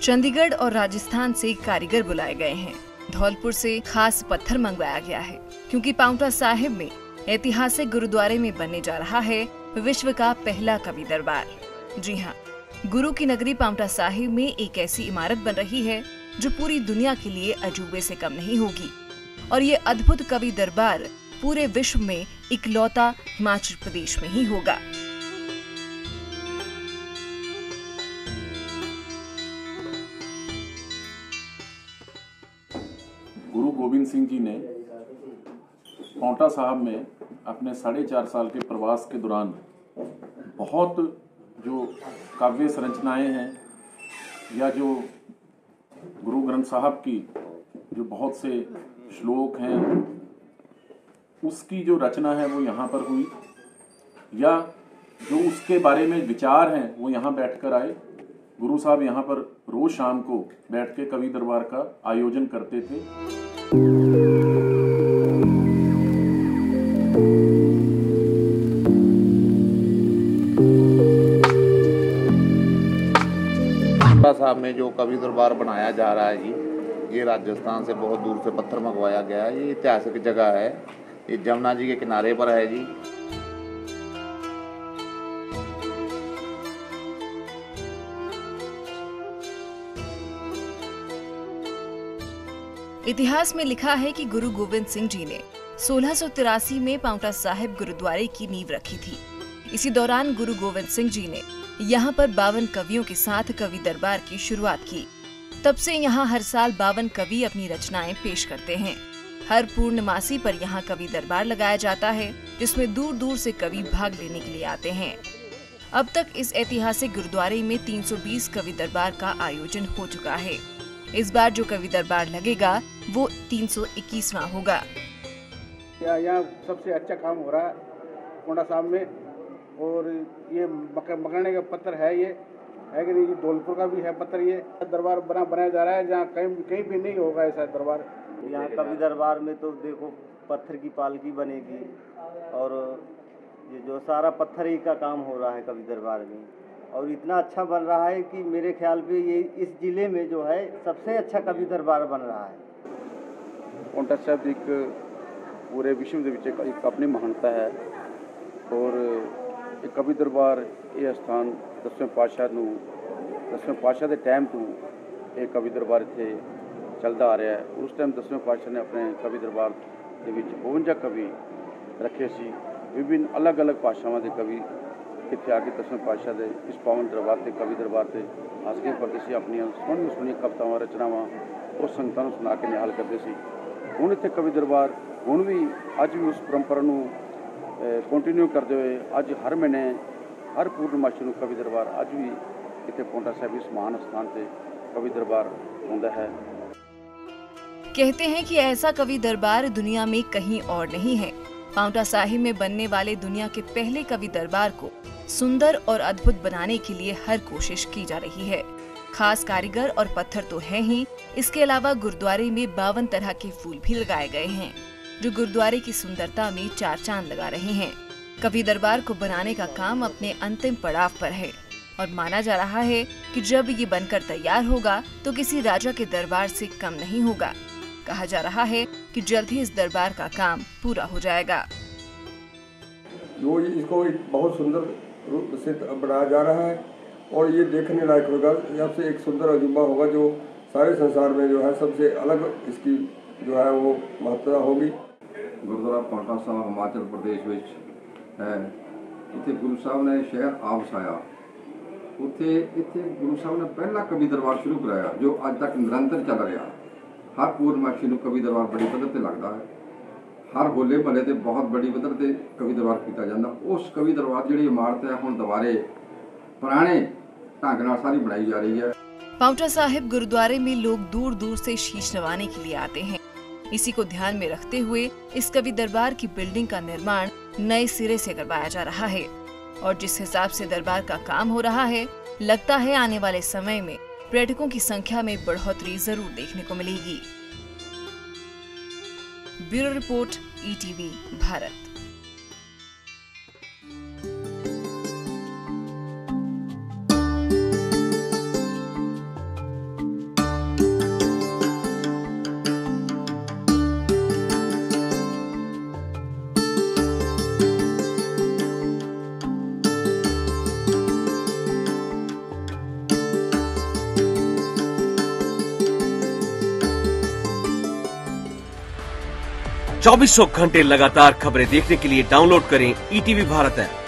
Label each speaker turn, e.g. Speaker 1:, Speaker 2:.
Speaker 1: चंडीगढ़ और राजस्थान से कारीगर बुलाए गए हैं। धौलपुर से खास पत्थर मंगवाया गया है क्योंकि पांवटा साहिब में ऐतिहासिक गुरुद्वारे में बनने जा रहा है विश्व का पहला कवि दरबार। जी हाँ, गुरु की नगरी पांवटा साहिब में एक ऐसी इमारत बन रही है जो पूरी दुनिया के लिए अजूबे से कम नहीं होगी। और ये अद्भुत कवि दरबार पूरे विश्व में इकलौता हिमाचल प्रदेश में ही होगा।
Speaker 2: गुरु गोविंद सिंह जी ने पांवटा साहिब में अपने 4.5 साल के प्रवास के दौरान बहुत जो काव्य संरचनाएं हैं या जो गुरु ग्रंथ साहब की जो बहुत से श्लोक हैं उसकी जो रचना है वो यहाँ पर हुई, या जो उसके बारे में विचार हैं वो यहाँ बैठकर आए। गुरु साहब यहाँ पर रोज शाम को बैठ के कवि दरबार का आयोजन करते थे।
Speaker 3: पांवटा साहिब में जो कवि दरबार बनाया जा रहा है जी, ये राजस्थान से बहुत दूर से पत्थर मंगवाया गया है। ये ऐतिहासिक जगह है, ये जमुना जी के किनारे पर है जी।
Speaker 1: इतिहास में लिखा है कि गुरु गोविंद सिंह जी ने 1683 में पांवटा साहिब गुरुद्वारे की नींव रखी थी। इसी दौरान गुरु गोविंद सिंह जी ने यहाँ पर 52 कवियों के साथ कवि दरबार की शुरुआत की। तब से यहाँ हर साल 52 कवि अपनी रचनाएं पेश करते हैं। हर पूर्णमासी पर यहाँ कवि दरबार लगाया जाता है, जिसमें दूर दूर से कवि भाग लेने के लिए आते हैं। अब तक इस ऐतिहासिक गुरुद्वारे में 320 कवि दरबार का आयोजन हो चुका है। इस बार जो कवि दरबार लगेगा वो 321वां होगा।
Speaker 4: यहाँ सबसे अच्छा काम हो रहा है पांवटा साहिब में, और ये मकरने का पत्थर है, ये है कि नहीं, धौलपुर का भी है पत्थर। ये दरबार बनाया जा रहा है जहाँ कहीं भी नहीं होगा ऐसा दरबार।
Speaker 5: यहाँ कवि दरबार में तो देखो पत्थर की पालकी बनेगी, और ये जो सारा पत्थर ही का काम हो रहा है कवि दरबार में, और इतना अच्छा बन रहा है कि मेरे ख्याल पे ये इस जिले में जो है सबसे अच्छा कवि दरबार बन रहा है।
Speaker 4: पांवटा साहिब एक पूरे विश्व ਦੇ ਵਿੱਚ ਇੱਕ ਆਪਣੀ ਮਹਾਨਤਾ ਹੈ, और ਇਹ ਕਵि ਦਰਬਾਰ ਇਹ ਸਥਾਨ 10ਵੇਂ ਪਾਤਸ਼ਾਹ ਦੇ ਟਾਈਮ ਤੋਂ ਇਹ ਕਵि ਦਰਬਾਰ ਇੱਥੇ ਚੱਲਦਾ ਆ ਰਿਹਾ ਹੈ। ਉਸ ਟਾਈਮ 10ਵੇਂ ਪਾਤਸ਼ਾਹ ਨੇ ਆਪਣੇ ਕਵि ਦਰਬਾਰ ਦੇ ਵਿੱਚ 52 ਕਵੀ ਰੱਖੇ ਸੀ। ਵਿਭਿੰਨ ਅਲੱਗ-ਅਲੱਗ ਭਾਸ਼ਾਵਾਂ ਦੇ ਕਵੀ ਇੱਥੇ ਆ ਕੇ 10ਵੇਂ ਪਾਤਸ਼ਾਹ ਦੇ ਇਸ ਪਾਵਨ ਦਰਬਾਰ ਤੇ ਕਵੀ ਦਰਬਾਰ ਤੇ ਹੱਸ ਕੇ ਪੜ੍ਹਦੇ ਸੀ, ਆਪਣੀਆਂ ਸੁਣੀਆਂ ਕਵਿਤਾਵਾਂ ਰਚਨਾਵਾਂ ਉਹ ਸੰਗਤਾਂ ਨੂੰ ਸੁਣਾ ਕੇ ਨਿਹਾਲ ਕਰਦੇ ਸੀ। ਹੁਣ ਇੱਥੇ ਕਵि ਦਰਬਾਰ ਹੁਣ ਵੀ ਅੱਜ ਵੀ ਉਸ ਪਰੰਪਰਾ ਨੂੰ ਕੰਟੀਨਿਊ ਕਰਦੇ ਹੋਏ ਅੱਜ ਹਰ ਮਹੀਨੇ ਹਰ ਪੂਰਨਮਾਸ਼ੀ ਨੂੰ ਕਵि ਦਰਬਾਰ ਅੱਜ ਵੀ ਇੱਥੇ ਪਾंवटा साहिब इस महान स्थान पे कवि दरबार होता है।
Speaker 1: कहते हैं कि ऐसा कवि दरबार दुनिया में कहीं और नहीं है। पांवटा साहिब में बनने वाले दुनिया के पहले कवि दरबार को सुंदर और अद्भुत बनाने के लिए हर कोशिश की जा रही है। खास कारीगर और पत्थर तो है ही, इसके अलावा गुरुद्वारे में 52 तरह के फूल भी लगाए गए हैं, जो गुरुद्वारे की सुंदरता में 4 चांद लगा रहे हैं। कवि दरबार को बनाने का काम अपने अंतिम पड़ाव पर है और माना जा रहा है कि जब ये बनकर तैयार होगा तो किसी राजा के दरबार से कम नहीं होगा। कहा जा रहा है कि जल्द ही इस दरबार का काम पूरा हो जाएगा।
Speaker 6: जो इसको बहुत सुंदर रूप से बनाया जा रहा है और ये देखने लायक होगा। यहाँ से एक सुंदर अजूबा होगा जो सारे संसार में जो है सबसे अलग इसकी जो है वो महत्ता होगी।
Speaker 7: गुरुद्वारा पांवटा साहिब हिमाचल प्रदेश में है। इतने गुरु साहब ने शहर आप वसाया, उत्थे इतने गुरु साहब ने पहला कवि दरबार शुरू कराया जो अज तक निरंतर चल रहा। हर पूर्णमाशी को कवि दरबार बड़ी पद्धर से लगता है। हर होले महल्ले से बहुत बड़ी पद्धर से कवि दरबार किया जाता। उस कवि दरबार जी इमारत है हुण दोबारे पुराने ढंग नाल सारी बनाई जा रही है।
Speaker 1: पांवटा साहिब गुरुद्वारे में लोग दूर दूर से शीश नवाने के लिए आते हैं। इसी को ध्यान में रखते हुए इस कवि दरबार की बिल्डिंग का निर्माण नए सिरे से करवाया जा रहा है और जिस हिसाब से दरबार का काम हो रहा है, लगता है आने वाले समय में पर्यटकों की संख्या में बढ़ोतरी जरूर देखने को मिलेगी। Bureau report, ETV Bharat.
Speaker 8: 24 घंटे लगातार खबरें देखने के लिए डाउनलोड करें ईटीवी भारत ऐप।